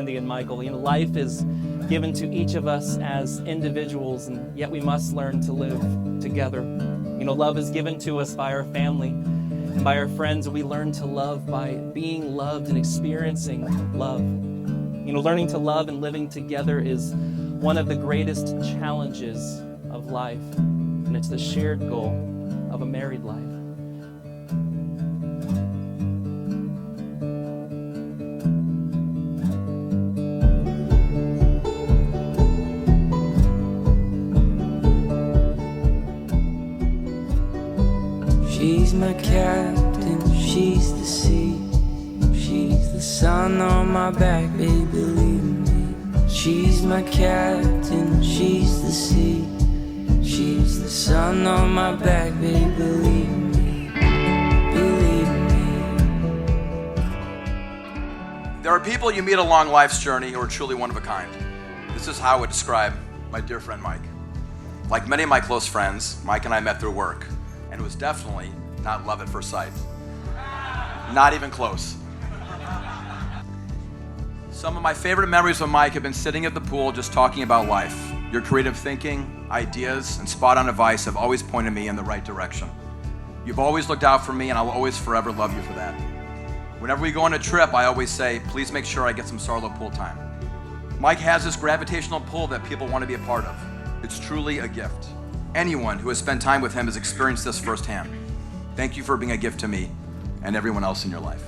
Mandi and Michael. Life is given to each of us as individuals, and yet we must learn to live together. Love is given to us by our family and by our friends, and we learn to love by being loved and experiencing love. Learning to love and living together is one of the greatest challenges of life, and it's the shared goal of a married life. She's my captain, she's the sea. She's the sun on my back, baby, believe me. She's my captain, she's the sea. She's the sun on my back, baby, believe me. Believe me. There are people you meet along life's journey who are truly one of a kind. This is how I would describe my dear friend Mike. Like many of my close friends, Mike and I met through work, and it was definitely not love at first sight. Not even close. Some of my favorite memories of Mike have been sitting at the pool just talking about life. Your creative thinking, ideas, and spot-on advice have always pointed me in the right direction. You've always looked out for me, and I'll always forever love you for that. Whenever we go on a trip, I always say, please make sure I get some Sarlo pool time. Mike has this gravitational pull that people want to be a part of. It's truly a gift. Anyone who has spent time with him has experienced this firsthand. Thank you for being a gift to me and everyone else in your life.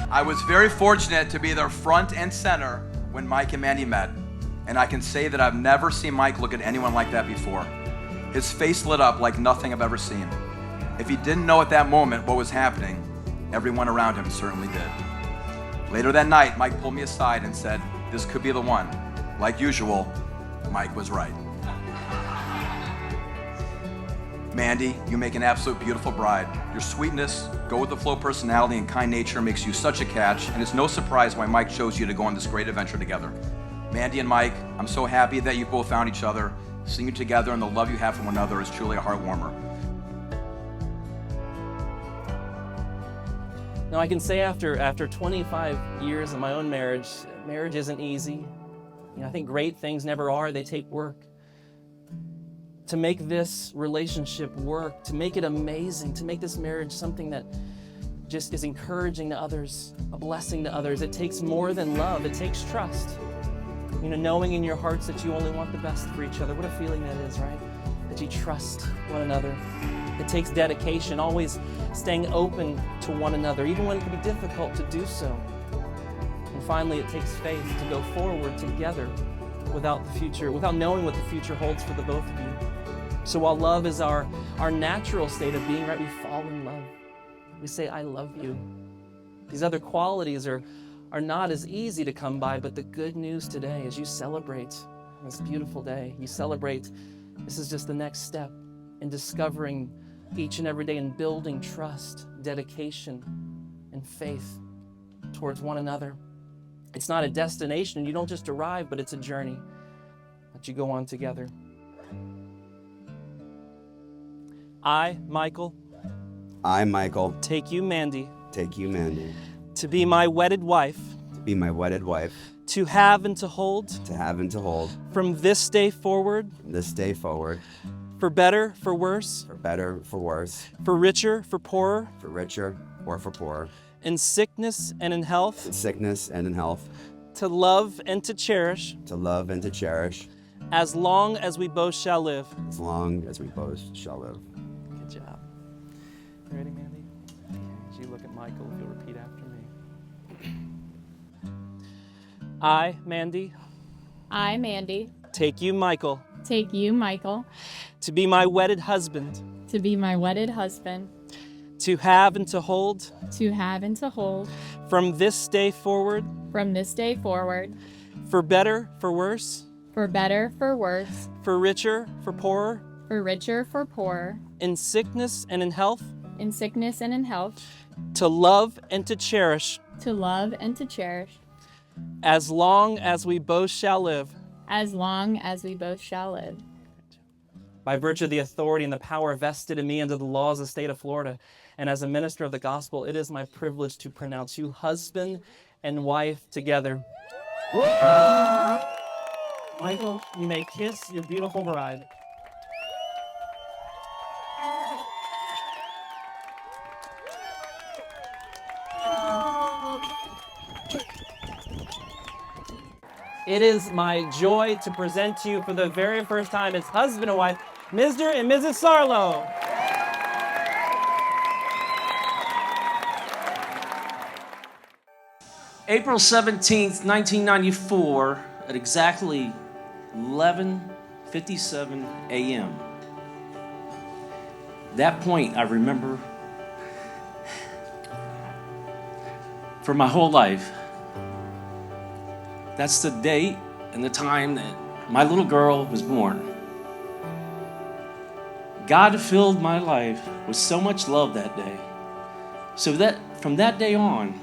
I was very fortunate to be there front and center when Mike and Mandi met, and I can say that I've never seen Mike look at anyone like that before. His face lit up like nothing I've ever seen. If he didn't know at that moment what was happening, everyone around him certainly did. Later that night, Mike pulled me aside and said, "This could be the one." Like usual, Mike was right. Mandi, you make an absolute beautiful bride. Your sweetness, go-with-the-flow personality, and kind nature makes you such a catch, and it's no surprise why Mike chose you to go on this great adventure together. Mandi and Mike, I'm so happy that you both found each other. Seeing you together and the love you have for one another is truly a heart warmer. Now, I can say after 25 years of my own marriage isn't easy. I think great things never are. They take work. To make this relationship work, to make it amazing, to make this marriage something that just is encouraging to others, a blessing to others, it takes more than love. It takes trust. Knowing in your hearts that you only want the best for each other. What a feeling that is, right? That you trust one another. It takes dedication, always staying open to one another, even when it can be difficult to do so. And finally, it takes faith to go forward together without knowing what the future holds for the both of you. So while love is our natural state of being, right, we fall in love. We say, I love you. These other qualities are not as easy to come by, but the good news today is you celebrate this beautiful day. You celebrate, this is just the next step in discovering each and every day and building trust, dedication, and faith towards one another. It's not a destination. You don't just arrive, but it's a journey that you go on together. I, Michael, take you, Mandi, to be my wedded wife, to have and to hold, from this day forward, for better, for worse, for richer, for poorer, in sickness and in health, to love and to cherish, as long as we both shall live. Good job. You ready, Mandi? As you look at Michael, if you'll repeat after me. I, Mandi, take you, Michael, to be my wedded husband, to have and to hold, from this day forward, for better, for worse, for richer, for poorer, in sickness and in health, to love and to cherish, as long as we both shall live. By virtue of the authority and the power vested in me under the laws of the state of Florida, and as a minister of the gospel, it is my privilege to pronounce you husband and wife together. Michael, you may kiss your beautiful bride. It is my joy to present to you for the very first time as husband and wife, Mr. and Mrs. Sarlo. April 17th, 1994, at exactly 11:57 a.m. That point I remember for my whole life. That's the date and the time that my little girl was born. God filled my life with so much love that day. So that from that day on,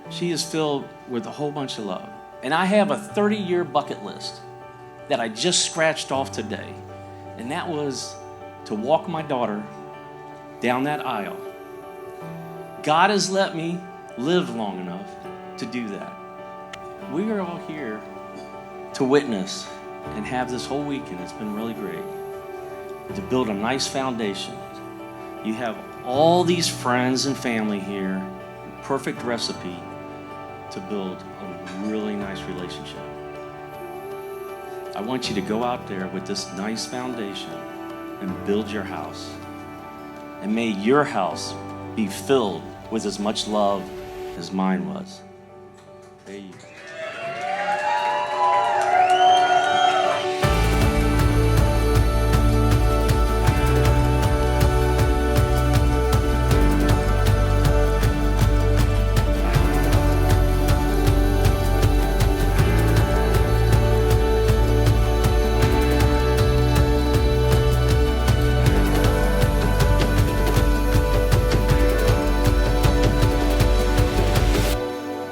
she is filled with a whole bunch of love. And I have a 30-year bucket list that I just scratched off today. And that was to walk my daughter down that aisle. God has let me live long enough to do that. We are all here to witness and have this whole weekend. It's been really great. To build a nice foundation. You have all these friends and family here. Perfect recipe to build a really nice relationship. I want you to go out there with this nice foundation and build your house. And may your house be filled with as much love as mine was. There you go.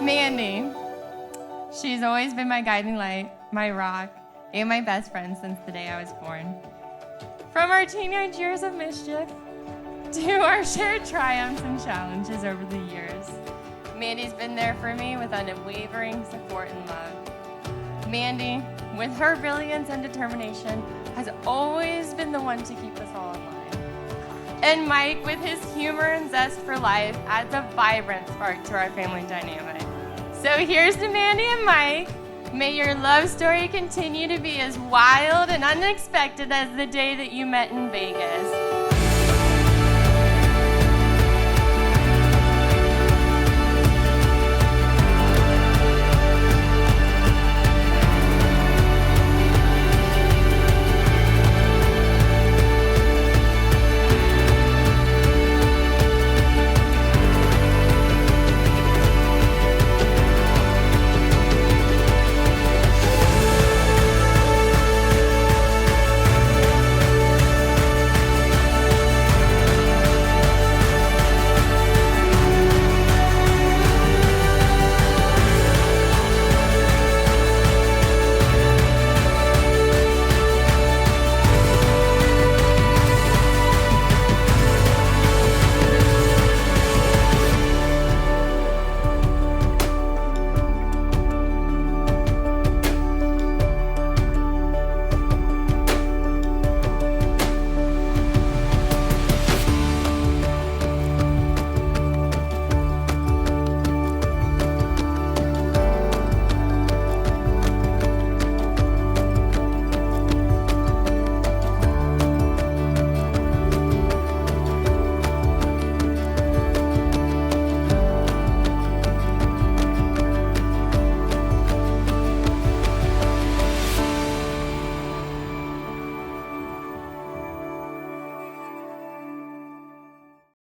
Mandi. She's always been my guiding light, my rock, and my best friend since the day I was born. From our teenage years of mischief to our shared triumphs and challenges over the years, Mandi's been there for me with unwavering support and love. Mandi, with her brilliance and determination, has always been the one to keep us all in line. And Mike, with his humor and zest for life, adds a vibrant spark to our family dynamic. So here's to Mandi and Mike. May your love story continue to be as wild and unexpected as the day that you met in Vegas.